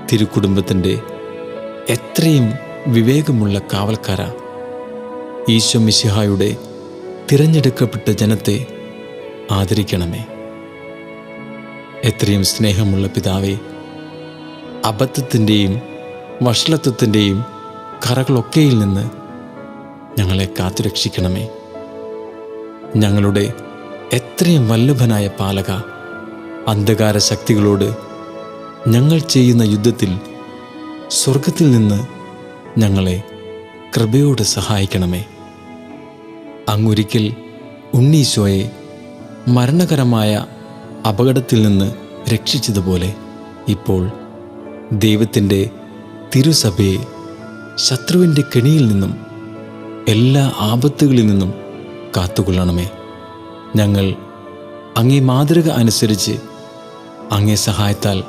തിരുക്കുടുംബത്തിൻ്റെ എത്രയും വിവേകമുള്ള കാവൽക്കാര, ഈശോ മിശിഹായുടെ തിരഞ്ഞെടുക്കപ്പെട്ട ജനത്തെ ആദരിക്കണമേ. എത്രയും സ്നേഹമുള്ള പിതാവേ, അബദ്ധത്തിൻ്റെയും വഷളത്വത്തിൻ്റെയും കറകളൊക്കെയിൽ നിന്ന് ഞങ്ങളെ കാത്തുരക്ഷിക്കണമേ. ഞങ്ങളുടെ എത്രയും വല്ലഭനായ പാലക, അന്ധകാര ശക്തികളോട് ഞങ്ങൾ ചെയ്യുന്ന യുദ്ധത്തിൽ സ്വർഗത്തിൽ നിന്ന് ഞങ്ങളെ കൃപയോട് സഹായിക്കണമേ. അങ്ങൊരിക്കൽ ഉണ്ണീശോയെ മരണകരമായ അപകടത്തിൽ നിന്ന് രക്ഷിച്ചതുപോലെ ഇപ്പോൾ ദൈവത്തിൻ്റെ തിരുസഭയെ ശത്രുവിൻ്റെ കെണിയിൽ നിന്നും എല്ലാ ആപത്തുകളിൽ നിന്നും കാത്തുകൊള്ളണമേ. ഞങ്ങൾ അങ്ങേ മാതൃക അനുസരിച്ച് അങ്ങേ സഹായത്താൽ